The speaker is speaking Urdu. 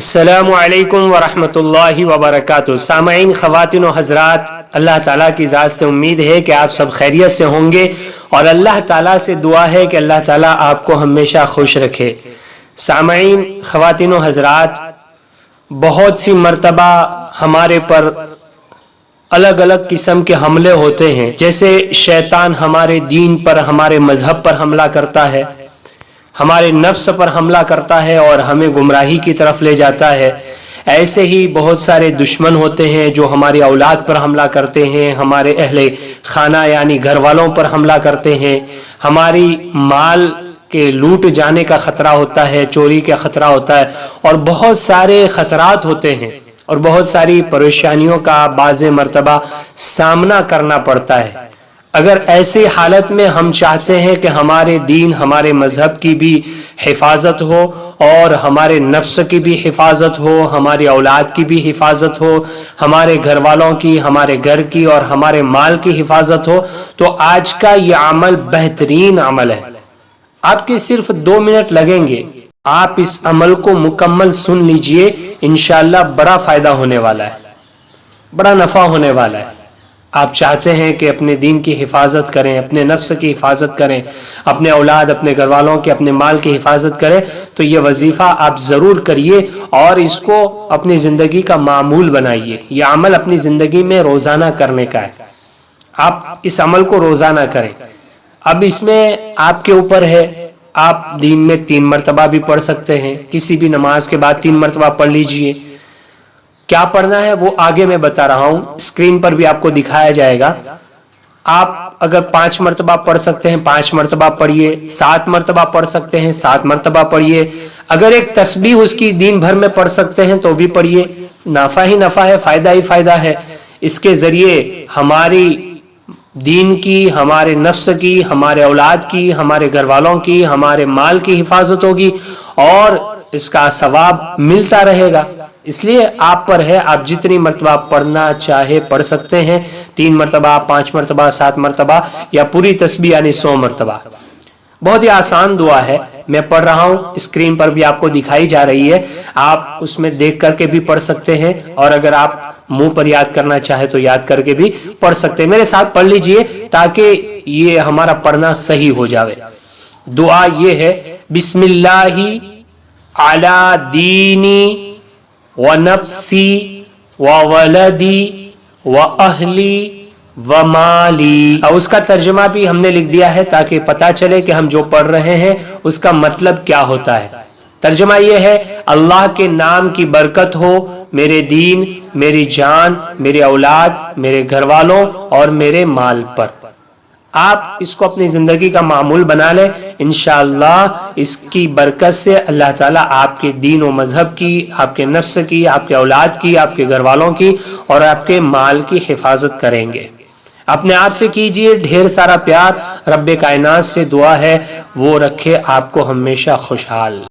السلام علیکم ورحمۃ اللہ وبرکاتہ۔ سامعین، خواتین و حضرات، اللہ تعالیٰ کی ذات سے امید ہے کہ آپ سب خیریت سے ہوں گے، اور اللہ تعالیٰ سے دعا ہے کہ اللہ تعالیٰ آپ کو ہمیشہ خوش رکھے۔ سامعین، خواتین و حضرات، بہت سی مرتبہ ہمارے پر الگ الگ قسم کے حملے ہوتے ہیں، جیسے شیطان ہمارے دین پر، ہمارے مذہب پر حملہ کرتا ہے، ہمارے نفس پر حملہ کرتا ہے اور ہمیں گمراہی کی طرف لے جاتا ہے۔ ایسے ہی بہت سارے دشمن ہوتے ہیں جو ہماری اولاد پر حملہ کرتے ہیں، ہمارے اہل خانہ یعنی گھر والوں پر حملہ کرتے ہیں، ہماری مال کے لوٹ جانے کا خطرہ ہوتا ہے، چوری کا خطرہ ہوتا ہے، اور بہت سارے خطرات ہوتے ہیں اور بہت ساری پریشانیوں کا بعض مرتبہ سامنا کرنا پڑتا ہے۔ اگر ایسی حالت میں ہم چاہتے ہیں کہ ہمارے دین، ہمارے مذہب کی بھی حفاظت ہو، اور ہمارے نفس کی بھی حفاظت ہو، ہماری اولاد کی بھی حفاظت ہو، ہمارے گھر والوں کی، ہمارے گھر کی اور ہمارے مال کی حفاظت ہو، تو آج کا یہ عمل بہترین عمل ہے۔ آپ کے صرف 2 منٹ لگیں گے، آپ اس عمل کو مکمل سن لیجئے، انشاءاللہ بڑا فائدہ ہونے والا ہے، بڑا نفع ہونے والا ہے۔ آپ چاہتے ہیں کہ اپنے دین کی حفاظت کریں، اپنے نفس کی حفاظت کریں، اپنے اولاد، اپنے گھر والوں کے، اپنے مال کی حفاظت کریں، تو یہ وظیفہ آپ ضرور کریے اور اس کو اپنی زندگی کا معمول بنائیے۔ یہ عمل اپنی زندگی میں روزانہ کرنے کا ہے، آپ اس عمل کو روزانہ کریں۔ اب اس میں آپ کے اوپر ہے، آپ دن میں 3 مرتبہ بھی پڑھ سکتے ہیں، کسی بھی نماز کے بعد 3 مرتبہ پڑھ لیجئے۔ کیا پڑھنا ہے وہ آگے میں بتا رہا ہوں، اسکرین پر بھی آپ کو دکھایا جائے گا۔ آپ اگر 5 مرتبہ پڑھ سکتے ہیں 5 مرتبہ پڑھیے، 7 مرتبہ پڑھ سکتے ہیں 7 مرتبہ پڑھیے، اگر ایک تسبیح اس کی دن بھر میں پڑھ سکتے ہیں تو بھی پڑھیے، نفع ہی نفع ہے، فائدہ ہی فائدہ ہے۔ اس کے ذریعے ہماری دین کی، ہمارے نفس کی، ہمارے اولاد کی، ہمارے گھر والوں کی، ہمارے مال کی حفاظت ہوگی، اور اس کا ثواب ملتا رہے گا۔ اس لیے آپ پر ہے، آپ جتنی مرتبہ پڑھنا چاہے پڑھ سکتے ہیں، 3 مرتبہ، 5 مرتبہ، 7 مرتبہ، یا پوری تسبیح یعنی 100 مرتبہ۔ بہت ہی آسان دعا ہے، میں پڑھ رہا ہوں، اسکرین پر بھی آپ کو دکھائی جا رہی ہے، آپ اس میں دیکھ کر کے بھی پڑھ سکتے ہیں، اور اگر آپ منہ پر یاد کرنا چاہے تو یاد کر کے بھی پڑھ سکتے ہیں۔ میرے ساتھ پڑھ لیجئے تاکہ یہ ہمارا پڑھنا صحیح ہو جاوے۔ دعا یہ ہے، بسم اللہ علی دینی ونفسی وولدی واہلی ومالی۔ اور اس کا ترجمہ بھی ہم نے لکھ دیا ہے تاکہ پتہ چلے کہ ہم جو پڑھ رہے ہیں اس کا مطلب کیا ہوتا ہے۔ ترجمہ یہ ہے، اللہ کے نام کی برکت ہو میرے دین، میری جان، میری اولاد، میرے گھر والوں اور میرے مال پر۔ آپ اس کو اپنی زندگی کا معمول بنا لیں، انشاءاللہ اس کی برکت سے اللہ تعالیٰ آپ کے دین و مذہب کی، آپ کے نفس کی، آپ کے اولاد کی، آپ کے گھر والوں کی اور آپ کے مال کی حفاظت کریں گے۔ اپنے آپ سے کیجئے ڈھیر سارا پیار، رب کائنات سے دعا ہے وہ رکھے آپ کو ہمیشہ خوشحال۔